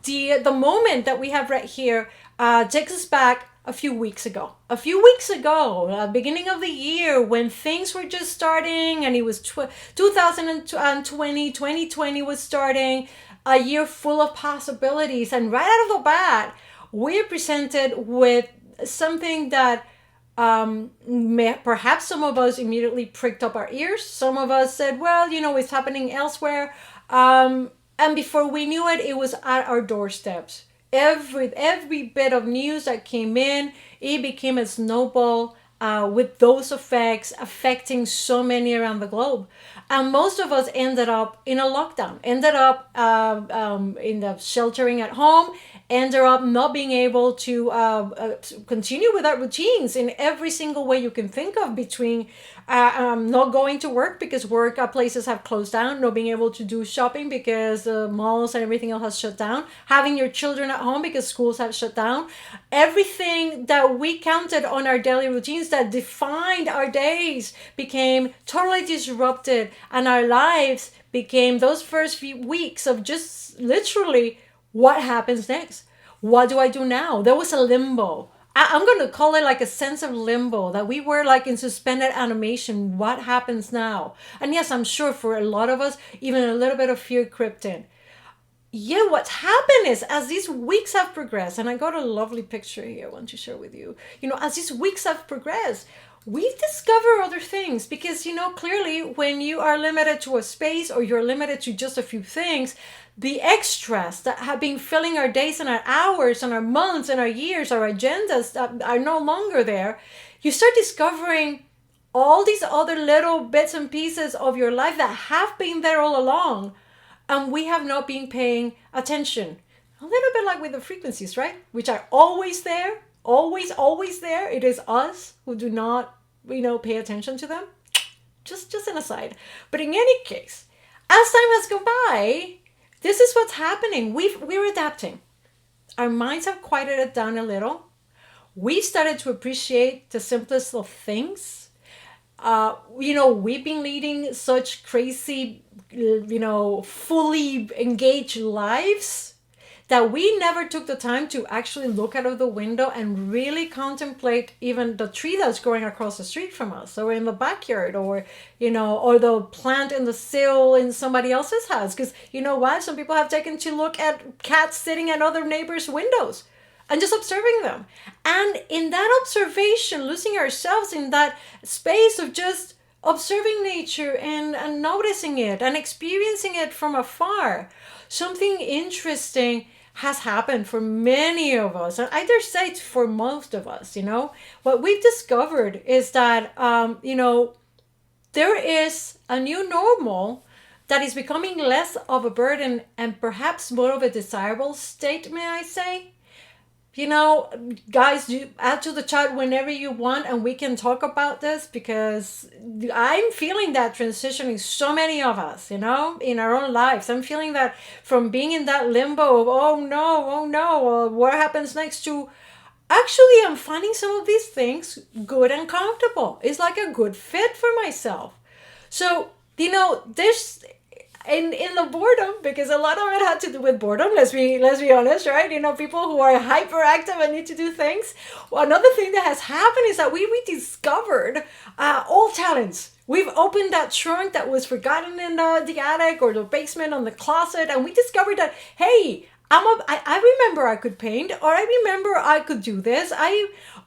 the moment that we have right here takes us back a few weeks ago. A few weeks ago, beginning of the year, when things were just starting, and it was 2020, 2020 was starting, a year full of possibilities. And right out of the bat, we're presented with something that perhaps some of us immediately pricked up our ears. Some of us said, well, it's happening elsewhere. And before we knew it, it was at our doorsteps. Every bit of news that came in, it became a snowball with those effects affecting so many around the globe. And most of us ended up in a lockdown, ended up in the sheltering at home, ended up not being able to continue with our routines in every single way you can think of, between not going to work because work places have closed down, not being able to do shopping because malls and everything else has shut down, having your children at home because schools have shut down. Everything that we counted on our daily routines that defined our days became totally disrupted, and our lives became those first few weeks of just literally, what happens next? What do I do now? There was a limbo. I'm going to call it like a sense of limbo, that we were like in suspended animation. What happens now? And yes, I'm sure for a lot of us, even a little bit of fear crept in. Yeah, what's happened is, as these weeks have progressed, and I got a lovely picture here I want to share with you. As these weeks have progressed, we discover other things, because clearly when you are limited to a space, or you're limited to just a few things, the extras that have been filling our days and our hours and our months and our years, our agendas, that are no longer there. You start discovering all these other little bits and pieces of your life that have been there all along, and we have not been paying attention. A little bit like with the frequencies, right? Which are always there, always there. It is us who do not, pay attention to them. Just an aside. But in any case, as time has gone by, this is what's happening. We're adapting. Our minds have quieted it down a little. We've started to appreciate the simplest of things. We've been leading such crazy, fully engaged lives that we never took the time to actually look out of the window and really contemplate even the tree that's growing across the street from us, or in the backyard, or the plant in the sill in somebody else's house. Because what? Some people have taken to look at cats sitting at other neighbors' windows and just observing them. And in that observation, losing ourselves in that space of just observing nature and noticing it and experiencing it from afar, something interesting has happened for many of us. And I dare say it's for most of us. What we've discovered is that, there is a new normal that is becoming less of a burden and perhaps more of a desirable state, may I say. Guys, you add to the chat whenever you want, and we can talk about this, because I'm feeling that transition in so many of us, in our own lives. I'm feeling that from being in that limbo of, oh no, what happens next, to actually I'm finding some of these things good and comfortable. It's like a good fit for myself. So, there's in the boredom, because a lot of it had to do with boredom, let's be honest, right? People who are hyperactive and need to do things. Well, another thing that has happened is that we rediscovered old talents. We've opened that trunk that was forgotten in the attic or the basement on the closet, and we discovered that, hey, I remember I could paint, or I remember I could do this.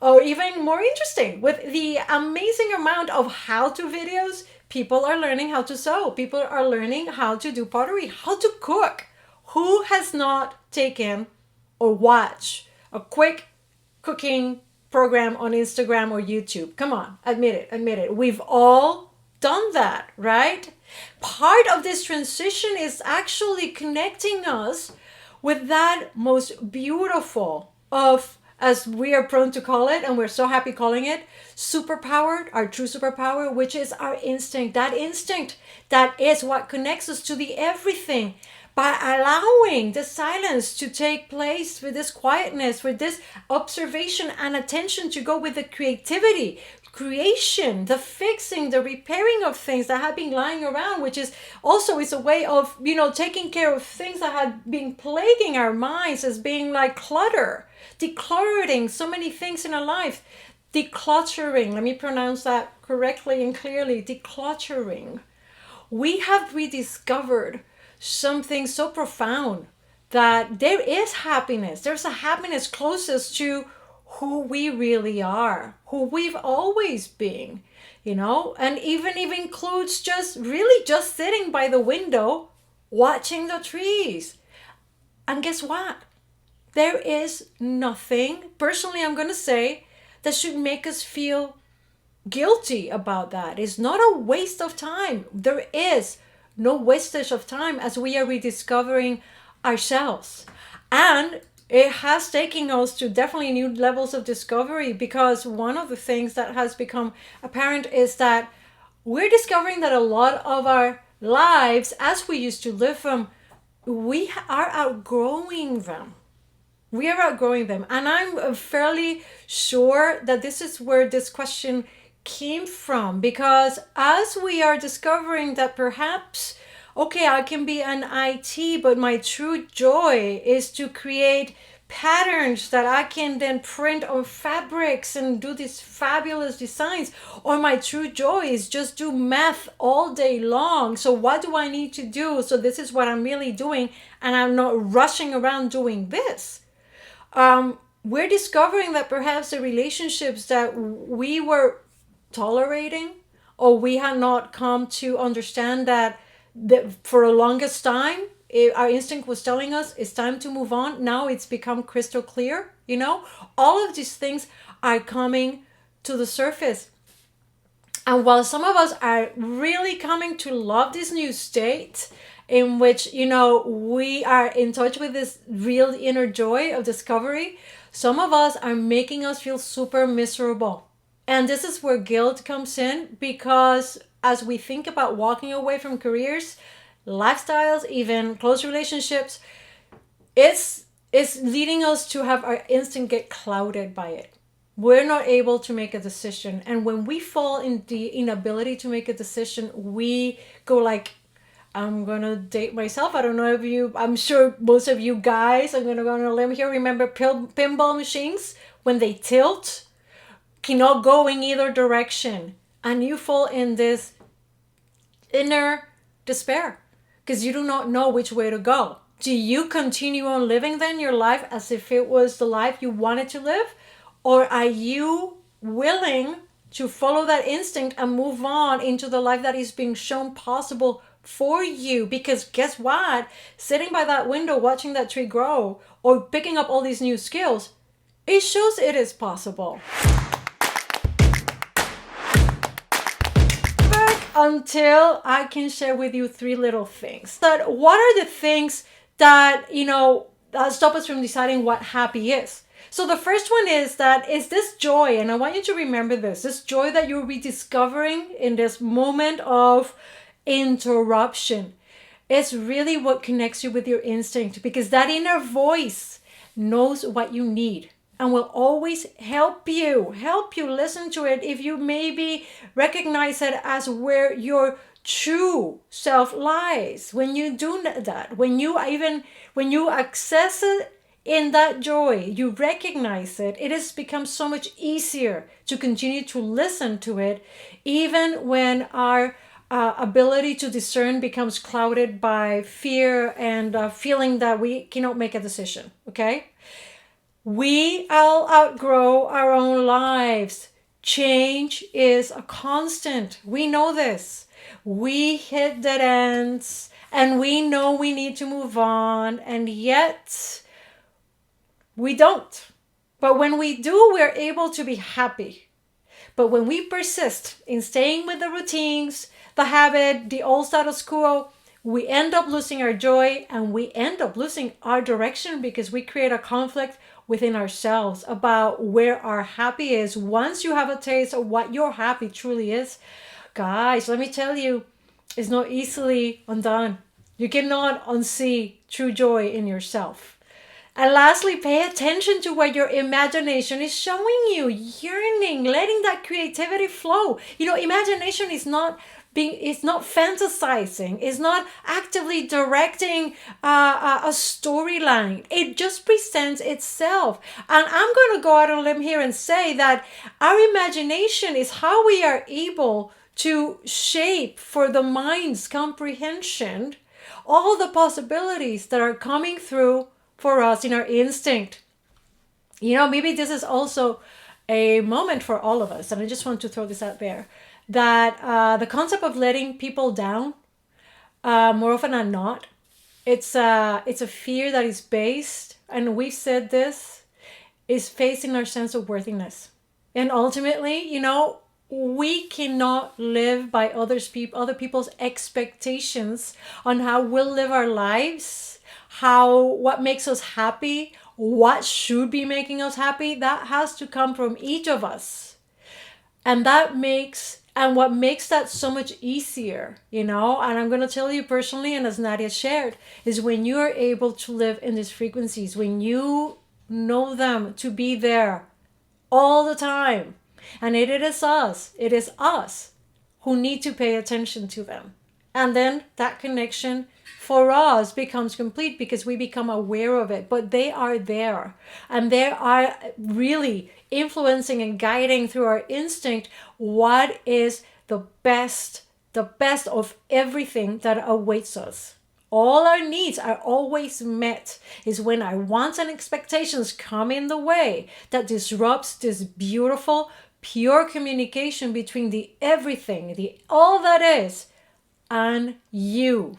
Or even more interesting, with the amazing amount of how-to videos, people are learning how to sew. People are learning how to do pottery, how to cook. Who has not taken or watched a quick cooking program on Instagram or YouTube? Come on, admit it. We've all done that, right? Part of this transition is actually connecting us with that most beautiful of, as we are prone to call it, and we're so happy calling it, superpower, our true superpower, which is our instinct. That instinct that is what connects us to the everything. By allowing the silence to take place, with this quietness, with this observation and attention to go with the creativity. creation, the fixing, the repairing of things that have been lying around, which is also is a way of, taking care of things that had been plaguing our minds as being like clutter, decluttering so many things in our life. Decluttering, let me pronounce that correctly and clearly, decluttering. We have rediscovered something so profound that there is happiness. There's a happiness closest to who we really are, who we've always been, and even includes just sitting by the window watching the trees. And guess what? There is nothing, personally, I'm going to say, that should make us feel guilty about that. It's not a waste of time. There is no wastage of time as we are rediscovering ourselves. And it has taken us to definitely new levels of discovery, because one of the things that has become apparent is that we're discovering that a lot of our lives as we used to live them, we are outgrowing them. We are outgrowing them. And I'm fairly sure that this is where this question came from, because as we are discovering that perhaps, okay, I can be an IT, but my true joy is to create patterns that I can then print on fabrics and do these fabulous designs, or my true joy is just do math all day long. So what do I need to do? So this is what I'm really doing, and I'm not rushing around doing this. We're discovering that perhaps the relationships that we were tolerating, or we had not come to understand that for the longest time, our instinct was telling us it's time to move on. Now it's become crystal clear, all of these things are coming to the surface. And while some of us are really coming to love this new state in which, we are in touch with this real inner joy of discovery, some of us are making us feel super miserable. And this is where guilt comes in, because as we think about walking away from careers, lifestyles, even close relationships, it's leading us to have our instinct get clouded by it. We're not able to make a decision. And when we fall in the inability to make a decision, we go like, I'm going to date myself. I don't know if I'm sure most of you guys, I'm going to go on a limb here, remember pinball machines? When they tilt, cannot go in either direction. And you fall in this inner despair because you do not know which way to go. Do you continue on living then your life as if it was the life you wanted to live? Or are you willing to follow that instinct and move on into the life that is being shown possible for you? Because guess what? Sitting by that window, watching that tree grow, or picking up all these new skills, it shows it is possible. Until I can share with you 3 little things. That what are the things that, that stop us from deciding what happy is? So the first one is this joy, and I want you to remember this joy that you're rediscovering in this moment of interruption. It's really what connects you with your instinct, because that inner voice knows what you need and will always help you listen to it if you maybe recognize it as where your true self lies. When you do that, when you access it in that joy, you recognize it, it has become so much easier to continue to listen to it, even when our ability to discern becomes clouded by fear and feeling that we cannot make a decision, okay? We all outgrow our own lives. Change is a constant. We know this. We hit dead ends and we know we need to move on, and yet we don't. But when we do, we're able to be happy. But when we persist in staying with the routines, the habit, the old status quo, we end up losing our joy and we end up losing our direction, because we create a conflict within ourselves about where our happy is. Once you have a taste of what your happy truly is, guys, let me tell you, it's not easily undone. You cannot unsee true joy in yourself. And lastly, pay attention to what your imagination is showing you, yearning, letting that creativity flow. Imagination is not it's not fantasizing, it's not actively directing a storyline. It just presents itself. And I'm going to go out on a limb here and say that our imagination is how we are able to shape for the mind's comprehension all the possibilities that are coming through for us in our instinct. Maybe this is also a moment for all of us, and I just want to throw this out there, that the concept of letting people down, more often than not, it's a fear that is based, and we've said this, is facing our sense of worthiness. And ultimately, we cannot live by other people's expectations on how we'll live our lives, what makes us happy, what should be making us happy. That has to come from each of us. And what makes that so much easier, and I'm going to tell you personally, and as Nadia shared, is when you are able to live in these frequencies, when you know them to be there all the time. And it is us who need to pay attention to them. And then that connection for us becomes complete because we become aware of it. But they are there. And they are really influencing and guiding through our instinct what is the best of everything that awaits us. All our needs are always met is when our wants and expectations come in the way that disrupts this beautiful, pure communication between the everything, the all that is, and you.